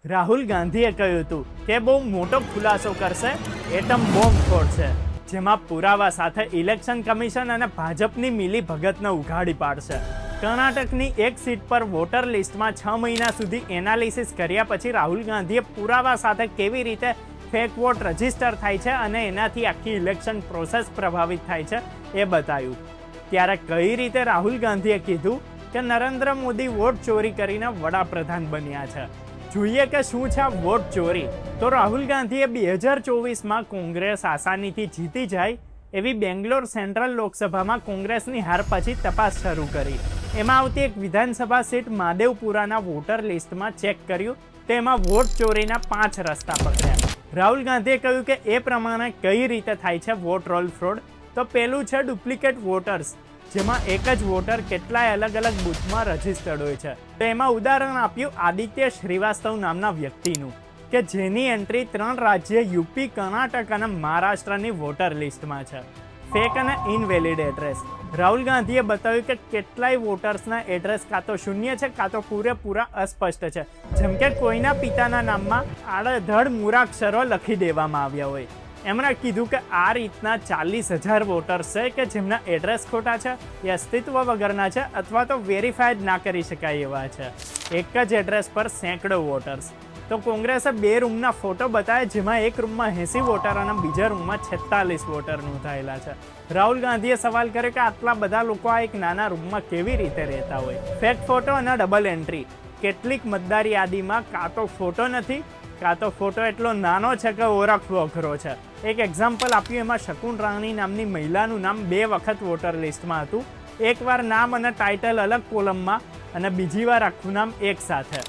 રાહુલ ગાંધીએ કહ્યું હતું કે બહુ મોટો ખુલાસો કરશે, એટમ બોમ્બ ફોડશે, જેમાં પુરાવા સાથે ઇલેક્શન કમિશન અને ભાજપની મિલીભગતને ઉઘાડી પાડશે. કર્ણાટકની એક સીટ પર વોટર લિસ્ટમાં 6 મહિના સુધી એનાલિસિસ કર્યા પછી રાહુલ ગાંધીએ પુરાવા સાથે કેવી રીતે ફેક વોટ રજીસ્ટર થાય છે અને એનાથી આખી ઇલેક્શન પ્રોસેસ પ્રભાવિત થાય છે એ બતાવ્યું. ત્યારે કઈ રીતે રાહુલ ગાંધીએ કીધું કે નરેન્દ્ર મોદી વોટ ચોરી કરીને વડાપ્રધાન બન્યા છે. જોઈએ કે શું છે વોટ ચોરી. તો રાહુલ ગાંધીએ 2024માં કોંગ્રેસ આસાનીથી જીતી જાય એવી બેંગ્લોર સેન્ટ્રલ લોકસભામાં કોંગ્રેસની હાર પછી તપાસ શરૂ કરી. એમાં આવતી એક વિધાનસભા સીટ માદેવપુરાના વોટર લિસ્ટમાં ચેક કર્યું, તેમાં વોટ ચોરીના 5 રસ્તા પકડ્યા. રાહુલ ગાંધીએ કહ્યું કે એ પ્રમાણે કઈ રીતે થાય છે વોટ રોલ ફ્રોડ. તો પહેલું છે ડુપ્લિકેટ વોટર્સ, જેમાં એક જ વોટર કેટલાય અલગ અલગ બૂથમાં રજીસ્ટર્ડ હોય છે. તો એમાં ઉદાહરણ આપ્યું આદિત્ય શ્રીવાસ્તવ નામના વ્યક્તિનું, કે જેની એન્ટ્રી 3 રાજ્ય યુપી, કર્ણાટક અને મહારાષ્ટ્રની વોટર લિસ્ટમાં છે. ફેક અને ઇનવેલિડ એડ્રેસ. રાહુલ ગાંધીએ બતાવ્યું કે કેટલાય વોટર્સના એડ્રેસ કાં તો શૂન્ય છે કાં તો પૂરેપૂરા અસ્પષ્ટ છે. જેમ કે કોઈના પિતાના નામમાં આડેધડ મૂળાક્ષરો લખી દેવામાં આવ્યા હોય. એમણે કીધું કે આ રીતના 40,000 વોટર્સ છે કે જેમના એડ્રેસ ખોટા છે, એ અસ્તિત્વ વગરના છે અથવા તો વેરીફાઈડ ના કરી શકાય એવા છે. એક જ એડ્રેસ પર સેંકડો વોટર્સ. તો કોંગ્રેસે 2 રૂમના ફોટો બતાવ્યા, જેમાં એક રૂમમાં 80 વોટર અને બીજા રૂમમાં 46 વોટર નોંધાયેલા છે. રાહુલ ગાંધીએ સવાલ કર્યો કે આટલા બધા લોકો આ એક નાના રૂમમાં કેવી રીતે રહેતા હોય. ફેક ફોટો અને ડબલ એન્ટ્રી. કેટલીક મતદાર યાદીમાં કાં તો ફોટો નથી કાં તો ફોટો એટલો નાનો છે કે ઓળખવો અઘરો છે. એક એક્ઝામ્પલ આપ્યું, એમાં શકુન રાણી નામની મહિલાનું નામ 2 વખત વોટર લિસ્ટમાં હતું. એકવાર નામ અને ટાઇટલ અલગ કોલમમાં અને બીજી વાર આખું નામ એક સાથે.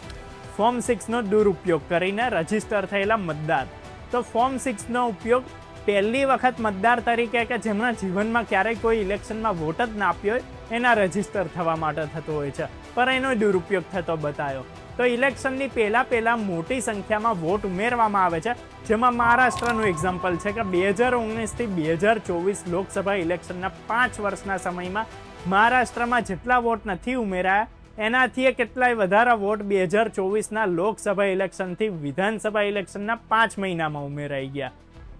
ફોર્મ 6નો દુરુપયોગ કરીને રજીસ્ટર થયેલા મતદાર. તો ફોર્મ 6નો ઉપયોગ પહેલી વખત મતદાર તરીકે કે જેમના જીવનમાં ક્યારેય કોઈ ઇલેક્શનમાં વોટ જ ના આપ્યો હોય એના રજીસ્ટર થવા માટે થતો હોય છે, પણ એનો દુરુપયોગ થતો બતાવ્યો. તો ઇલેક્શનની પહેલા મોટી સંખ્યામાં વોટ ઉમેરવામાં આવે છે, જેમાં મહારાષ્ટ્રનું એક્ઝામ્પલ છે કે 2019થી 2024 લોકસભા ઇલેક્શનના 5 વર્ષના સમયમાં મહારાષ્ટ્રમાં જેટલા વોટ નથી ઉમેરાયા એનાથી કેટલાય વધારે વોટ 2024ના લોકસભા ઇલેક્શનથી વિધાનસભા ઇલેક્શનના 5 મહિનામાં ઉમેરાઈ ગયા.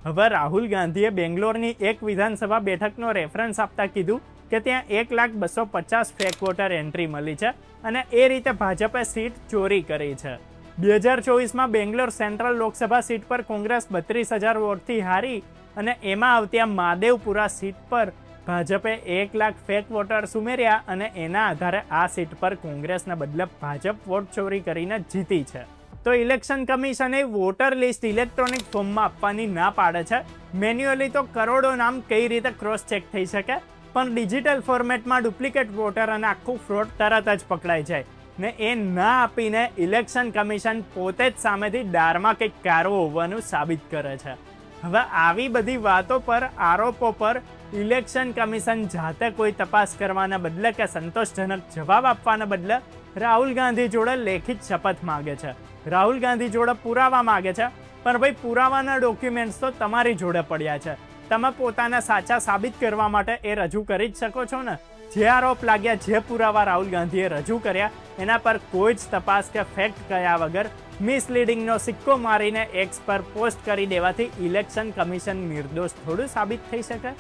હવે રાહુલ ગાંધીએ બેંગ્લોરની એક વિધાનસભા બેઠકનો રેફરન્સ આપતા કીધું કે ત્યાં 1,250,000 ફેક વોટર એન્ટ્રી મળી છે અને એ રીતે ભાજપે સીટ ચોરી કરી છે. 2024માં બેંગ્લોર સેન્ટ્રલ લોકસભા સીટ પર કોંગ્રેસ 32,000 વોટથી હારી અને એમાં આવતી આ માદેવપુરા સીટ પર ભાજપે 1,00,000 ફેક વોટર્સ ઉમેર્યા અને એના આધારે આ સીટ પર કોંગ્રેસના બદલે ભાજપ વોટ ચોરી કરીને જીતી છે. તો ઇલેક્શન કમિશને વોટર લિસ્ટ ઇલેક્ટ્રોનિક ફોર્મમાં આપવાની ના પાડે છે. મેન્યુઅલી તો કરોડો નામ કઈ રીતે ક્રોસ ચેક થઈ શકે, પણ ડિજિટલ ફોર્મેટમાં ડુપ્લિકેટ વોટર અને આખું ફ્રોડ તરત જ પકડાઈ જાય ને એ ના આપીને ઇલેક્શન કમિશન પોતે જ સામેથી દારમાં કંઈક કારો હોવાનું સાબિત કરે છે. હવે આવી બધી વાતો પર, આરોપો પર ઇલેક્શન કમિશન જાતે કોઈ તપાસ કરવાના બદલે કે સંતોષજનક જવાબ આપવાના બદલે રાહુલ ગાંધી જોડે લેખિત શપથ માગે છે. રાહુલ ગાંધી જોડે પુરાવા માગે છે, પણ ભાઈ પુરાવાના ડોક્યુમેન્ટ્સ તો તમારી જોડે પડ્યા છે. તમે પોતાના સાચા સાબિત કરવા માટે એ રજૂ કરી જ શકો છો ને. જે આરોપ લાગ્યા, જે પુરાવા રાહુલ ગાંધીએ રજૂ કર્યા એના પર કોઈ જ તપાસ કે ફેક્ટ કયા વગર મિસલીડિંગનો સિક્કો મારીને એક્સ પર પોસ્ટ કરી દેવાથી ઇલેક્શન કમિશન નિર્દોષ થોડું સાબિત થઈ શકે.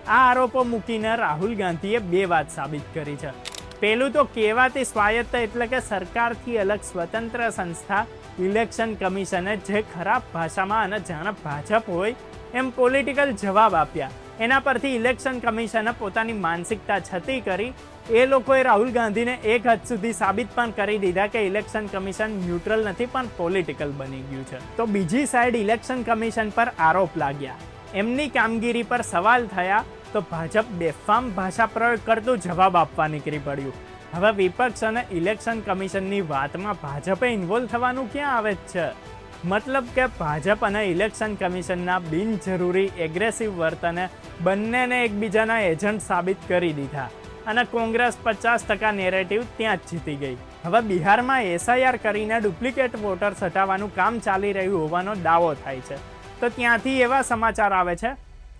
આ આરોપો મૂકીને રાહુલ ગાંધીએ 2 વાત સાબિત કરી છે. પહેલું તો કહેવાતી સ્વાયત્ત એટલે કે સરકારથી અલગ સ્વતંત્ર સંસ્થા ઇલેક્શન કમિશને જે ખરાબ ભાષામાં અને જાણે ભાજપ હોય એમ પોલિટિકલ જવાબ આપ્યા. એના પરથી ઇલેક્શન કમિશને પોતાની માનસિકતા છતી કરી. એ લોકોએ રાહુલ ગાંધીને એક હદ સુધી સાબિત પણ કરી દીધા કે ઇલેક્શન કમિશન ન્યુટ્રલ નથી પણ પોલિટિકલ બની ગયું છે. તો બીજી સાઈડ ઇલેક્શન કમિશન પર આરોપ લાગ્યા, એમની કામગીરી પર સવાલ થયા, તો ભાજપ બેફામ ભાષા પ્રયોગ કરતું જવાબ આપવા નીકળી પડ્યું. હવે વિપક્ષ અને ઇલેક્શન કમિશનની વાતમાં ભાજપે ઇન્વોલ્વ થવાનું ક્યાં આવે જ છે. મતલબ કે ભાજપ અને ઇલેક્શન કમિશનના બિનજરૂરી એગ્રેસિવ વર્તને બંનેને એકબીજાના એજન્ટ સાબિત કરી દીધા અને કોંગ્રેસ 50% નેરેટિવ ત્યાં જ જીતી ગઈ. હવે બિહારમાં SIR કરીને ડુપ્લિકેટ વોટર્સ હટાવવાનું કામ ચાલી રહ્યું હોવાનો દાવો થાય છે. તો ત્યાંથી એવા સમાચાર આવે છે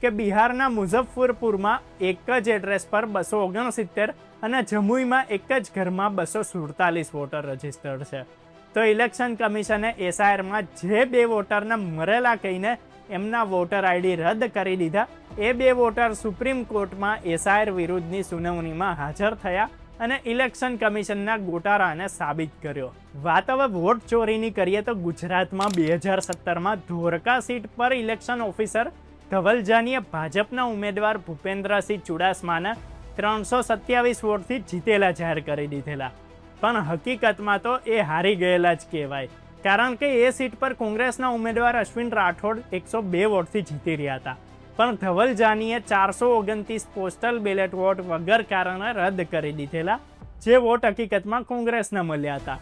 કે બિહારના મુઝફ્ફરપુરમાં એક જ એડ્રેસ પર 269 અને જમુઈમાં એક જ ઘરમાં 247 વોટર રજીસ્ટર્ડ છે. તો ઇલેક્શન કમિશને એસઆઈઆરમાં જે 2 વોટરને મરેલા કહીને એમના વોટર આઈડી રદ કરી દીધા, એ 2 વોટર સુપ્રીમ કોર્ટમાં એસઆઈઆર વિરુદ્ધની સુનાવણીમાં હાજર થયા અને ઇલેક્શન કમિશનના ગોટાળાને સાબિત કર્યો. વાત હવે વોટ ચોરીની કરીએ તો ગુજરાતમાં 2017માં ધોળકા સીટ પર ઇલેક્શન ઓફિસર ધવલ જાનીએ ભાજપના ઉમેદવાર ભૂપેન્દ્રસિંહ ચુડાસમાને 327 વોટથી જીતેલા જાહેર કરી દીધેલા. પણ હકીકતમાં તો એ હારી ગયેલા જ કહેવાય, કારણ કે એ સીટ પર કોંગ્રેસના ઉમેદવાર અશ્વિન રાઠોડ 102 વોટથી જીતી રહ્યા હતા. પણ ધવલ જાનીએ 429 પોસ્ટલ બેલેટ વોટ વગર કારણે રદ કરી દીધેલા, જે વોટ હકીકતમાં કોંગ્રેસને મળ્યા હતા.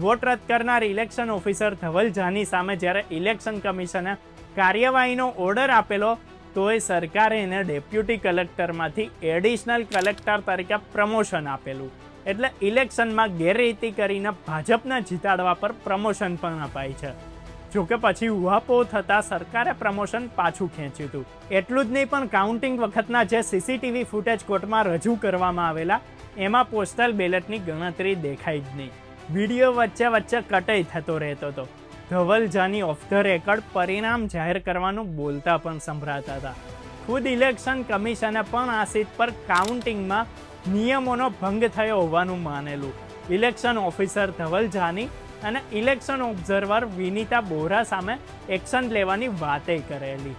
વોટ રદ કરનાર ઇલેક્શન ઓફિસર ધવલ જાની સામે જ્યારે ઇલેક્શન કમિશને કાર્યવાહીનો ઓર્ડર આપેલો, તોય સરકારે એને ડેપ્યુટી કલેક્ટરમાંથી એડિશનલ કલેક્ટર તરીકે પ્રમોશન આપેલું. એટલે ઇલેક્શનમાં ગેરરીતિ કરીને ભાજપને જીતાડવા પર પ્રમોશન પણ અપાય છે. જોકે પછી ઉહાપોહ થતાં સરકારે પ્રમોશન પાછું ખેંચ્યું હતું. એટલું જ નહીં, પણ કાઉન્ટિંગ વખતના જે સીસીટીવી ફૂટેજ કોર્ટમાં રજૂ કરવામાં આવેલા, એમાં પોસ્ટલ બેલેટની ગણતરી દેખાઈ જ નહીં. વિડીયો વચ્ચે વચ્ચે કટાઈ થતો રહેતો હતો. Dhaval Jani of the record પરિણામ જાહેર કરવાનું બોલતા પણ સંભળાતા હતા. ખુદ ઇલેક્શન કમિશને પણ આ સીટ પર કાઉન્ટિંગમાં નિયમોનો ભંગ થયો હોવાનું માનેલું. ઇલેક્શન ઓફિસર ધવલ જાની અને ઇલેક્શન ઓબ્ઝર્વર વિનીતા બોહરા સામે એક્શન લેવાની વાતે કરેલી.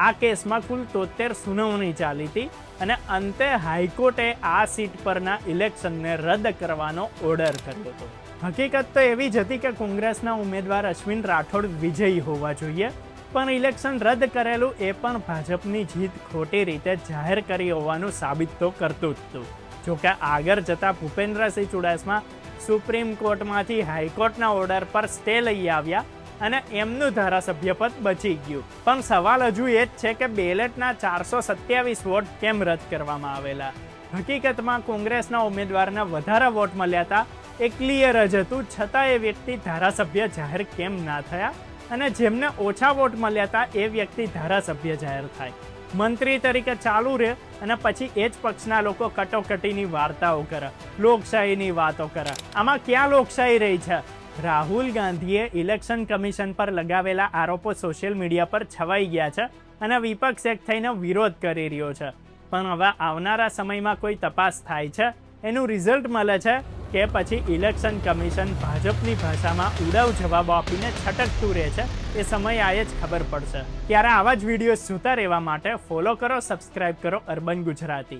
આ કેસમાં કુલ 73 સુનાવણી ચાલી હતી અને અંતે હાઈકોર્ટે આ સીટ પરના ઇલેક્શનને રદ કરવાનો ઓર્ડર કર્યો હતો. હકીકત તો એવી જ હતી કે કોંગ્રેસના ઉમેદવાર અશ્વિન રાઠોડ વિજયી હોવા જોઈએ, પણ ઇલેક્શન રદ કરેલું એ પણ ભાજપની જીત ખોટી રીતે જાહેર કરી હોવાનું સાબિત તો કરતું જ હતું. જોકે આગળ જતા ભૂપેન્દ્રસિંહ ચુડાસમા સુપ્રીમ કોર્ટમાંથી હાઈકોર્ટના ઓર્ડર પર સ્ટે લઈ આવ્યા અને એમનું ધારાસભ્યપદ બચી ગયું. પણ સવાલ હજુ એ જ છે કે બેલેટના 427 વોટ કેમ રદ કરવામાં આવેલા? હકીકતમાં કોંગ્રેસના ઉમેદવારને વધારે વોટ મળ્યા હતા, એ ક્લિયર જ હતું, છતાં એ વ્યક્તિ ધારાસભ્ય જાહેર કેમ ના થયા અને જેમને ઓછા વોટ મળ્યા હતા એ વ્યક્તિ ધારાસભ્ય જાહેર થાય, મંત્રી તરીકે ચાલુ રહે અને પછી એ જ પક્ષના લોકો કટોકટીની વાર્તાઓ કરે, લોકશાહીની વાતો કરે. આમાં ક્યાં લોકશાહી રહી છે? રાહુલ ગાંધીએ ઇલેક્શન કમિશન પર લગાવેલા આરોપો સોશિયલ મીડિયા પર છવાઈ ગયા છે અને વિપક્ષ એક થઈને વિરોધ કરી રહ્યો છે. પણ હવે આવનારા સમયમાં કોઈ તપાસ થાય છે, એનું રિઝલ્ટ મળે છે કે પછી ઇલેક્શન કમિશન ભાજપની ભાષામાં ઉડાવ જવાબો આપીને છટકતું રહે છે, એ સમય આયે જ ખબર પડશે. ત્યારે આવા જ વિડીયો જોતા રહેવા માટે ફોલો કરો, સબસ્ક્રાઇબ કરો અર્બન ગુજરાતી.